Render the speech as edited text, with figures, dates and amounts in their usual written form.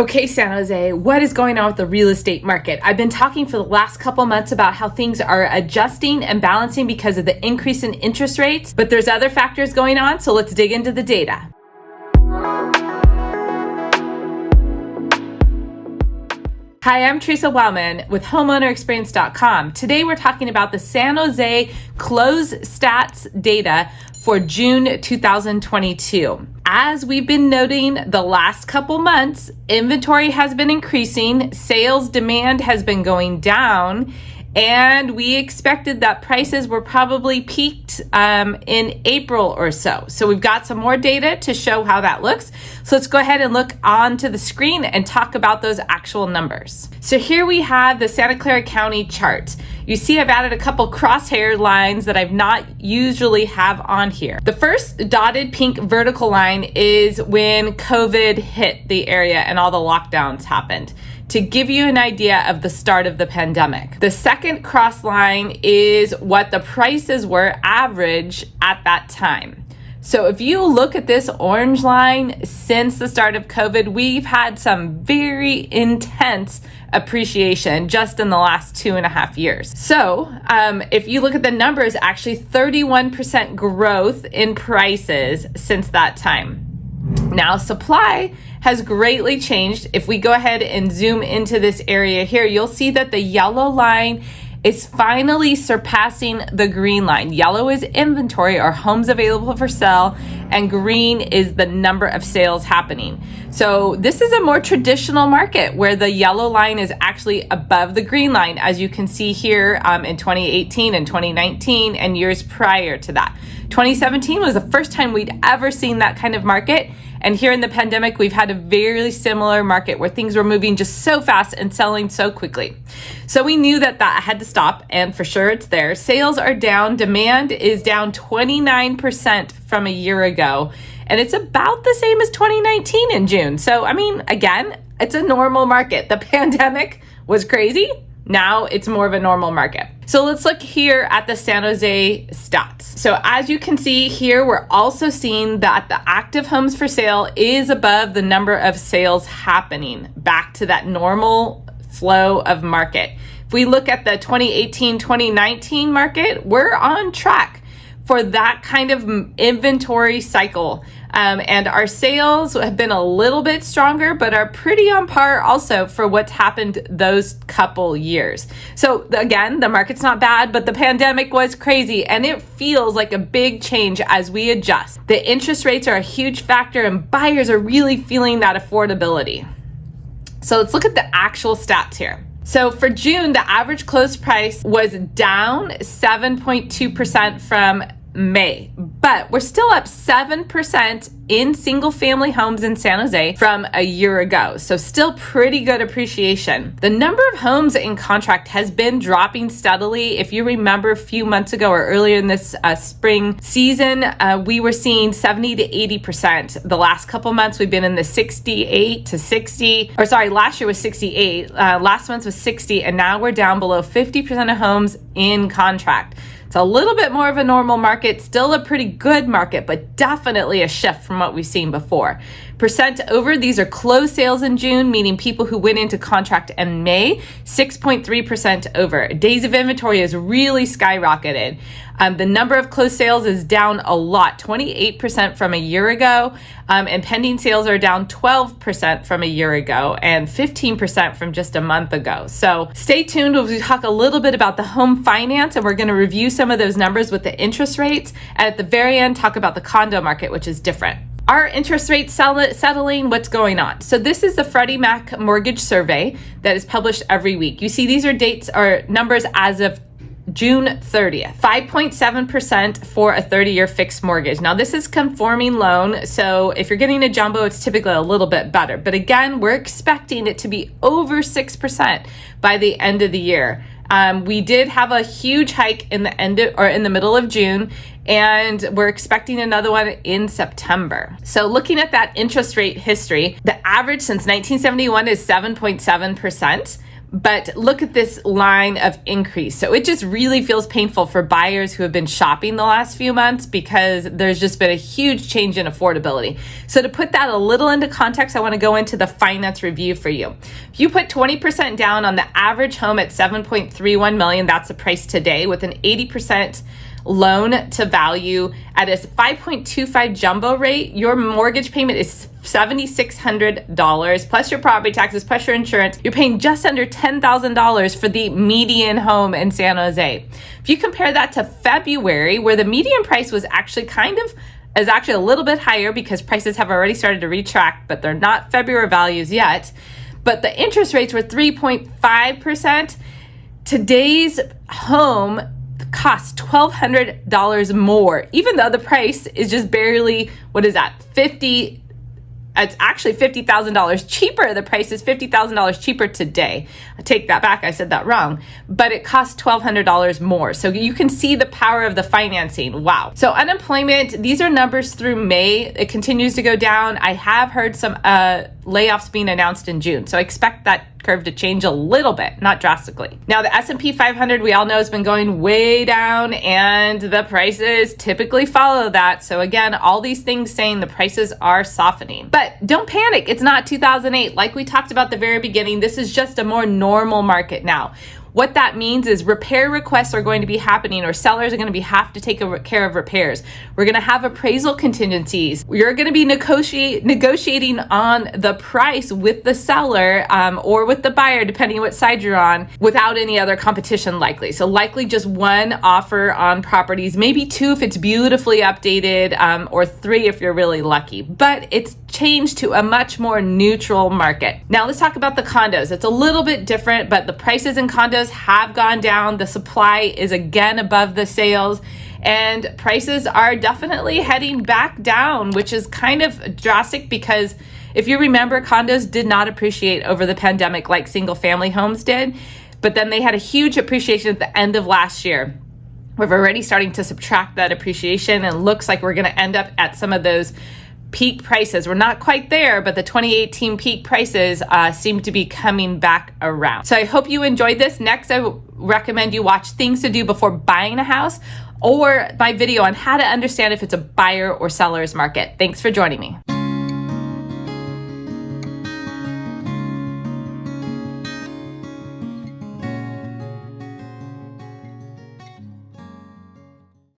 Okay, San Jose, what is going on with the real estate market? I've been talking for the last couple months about how things are adjusting and balancing because of the increase in interest rates, but there's other factors going on, so let's dig into the data. Hi, I'm Theresa Wellman with HomeownerExperience.com. Today we're talking about the San Jose close stats data for June 2022. As we've been noting the last couple months, inventory has been increasing, sales demand has been going down, and we expected that prices were probably peaked in April or so. So we've got some more data to show how that looks. So let's go ahead and look onto the screen and talk about those actual numbers. So here we have the Santa Clara County chart. You see I've added a couple crosshair lines that I've not usually have on here. The first dotted pink vertical line is when COVID hit the area and all the lockdowns happened, to give you an idea of the start of the pandemic. The second cross line is what the prices were average at that time. So if you look at this orange line, since the start of COVID, we've had some very intense appreciation just in the last 2.5 years. So if you look at the numbers, actually 31% growth in prices since that time. Now, supply has greatly changed. If we go ahead and zoom into this area here, you'll see that the yellow line is finally surpassing the green line. Yellow is inventory or homes available for sale, and green is the number of sales happening. So this is a more traditional market where the yellow line is actually above the green line, as you can see here in 2018 and 2019 and years prior to that. 2017 was the first time we'd ever seen that kind of market. And here in the pandemic, we've had a very similar market where things were moving just so fast and selling so quickly. So we knew that had to stop, and for sure it's there. Sales are down. Demand is down 29% from a year ago. And it's about the same as 2019 in June. So, I mean, again, it's a normal market. The pandemic was crazy. Now it's more of a normal market. So let's look here at the San Jose stats. So as you can see here, we're also seeing that the active homes for sale is above the number of sales happening, back to that normal flow of market. If we look at the 2018-2019 market, we're on track for that kind of inventory cycle. And our sales have been a little bit stronger, but are pretty on par also for what's happened those couple years. So again, the market's not bad, but the pandemic was crazy, and it feels like a big change as we adjust. The interest rates are a huge factor, and buyers are really feeling that affordability. So let's look at the actual stats here. So for June, the average close price was down 7.2% from May, but we're still up 7% in single family homes in San Jose from a year ago. So still pretty good appreciation. The number of homes in contract has been dropping steadily. If you remember a few months ago or earlier in this spring season, we were seeing 70 to 80%. The last couple months we've been in the 68 to 60, or sorry, last year was 68, last month was 60, and now we're down below 50% of homes in contract. It's a little bit more of a normal market, still a pretty good market, but definitely a shift from what we've seen before. Percent over, these are closed sales in June, meaning people who went into contract in May, 6.3% over. Days of inventory has really skyrocketed. The number of closed sales is down a lot, 28% from a year ago, and pending sales are down 12% from a year ago and 15% from just a month ago. So stay tuned. We'll talk a little bit about the home finance, and we're going to review some of those numbers with the interest rates. And at the very end, talk about the condo market, which is different. Are interest rates settling? What's going on? So this is the Freddie Mac mortgage survey that is published every week. You see these are dates or numbers as of June 30th, 5.7% for a 30-year fixed mortgage. Now this is conforming loan, so if you're getting a jumbo, it's typically a little bit better. But again, we're expecting it to be over 6% by the end of the year. We did have a huge hike in the middle of June, and we're expecting another one in September. So looking at that interest rate history, the average since 1971 is 7.7%. But look at this line of increase. So it just really feels painful for buyers who have been shopping the last few months because there's just been a huge change in affordability. So to put that a little into context, I want to go into the finance review for you. If you put 20% down on the average home at $7.31 million, that's the price today, with an 80% loan to value at a 5.25 jumbo rate, your mortgage payment is $7,600 plus your property taxes plus your insurance. You're paying just under $10,000 for the median home in San Jose. If you compare that to February, where the median price was actually is actually a little bit higher because prices have already started to retract, but they're not February values yet. But the interest rates were 3.5%. Today's home costs $1,200 more, even though the price is just barely, it's actually $50,000 cheaper. The price is $50,000 cheaper today. I take that back. I said that wrong. But it costs $1,200 more. So you can see the power of the financing. Wow. So unemployment, these are numbers through May. It continues to go down. I have heard some layoffs being announced in June. So I expect that curve to change a little bit, not drastically. Now the S&P 500, we all know, has been going way down and the prices typically follow that. So again, all these things saying the prices are softening. But don't panic. It's not 2008. Like we talked about at the very beginning, this is just a more normal market now. What that means is repair requests are going to be happening, or sellers are going to have to take care of repairs. We're going to have appraisal contingencies. You're going to be negotiating on the price with the seller or with the buyer, depending on what side you're on, without any other competition likely. So likely just one offer on properties, maybe two if it's beautifully updated, or three if you're really lucky. But it's changed to a much more neutral market. Now let's talk about the condos. It's a little bit different, but the prices in condos have gone down. The supply is again above the sales, and prices are definitely heading back down, which is kind of drastic because if you remember, condos did not appreciate over the pandemic like single family homes did, but then they had a huge appreciation at the end of last year. We're already starting to subtract that appreciation, and looks like we're going to end up at some of those peak prices. We're not quite there, but the 2018 peak prices seem to be coming back around. So I hope you enjoyed this. Next, I recommend you watch Things to Do Before Buying a House, or my video on how to understand if it's a buyer or seller's market. Thanks for joining me.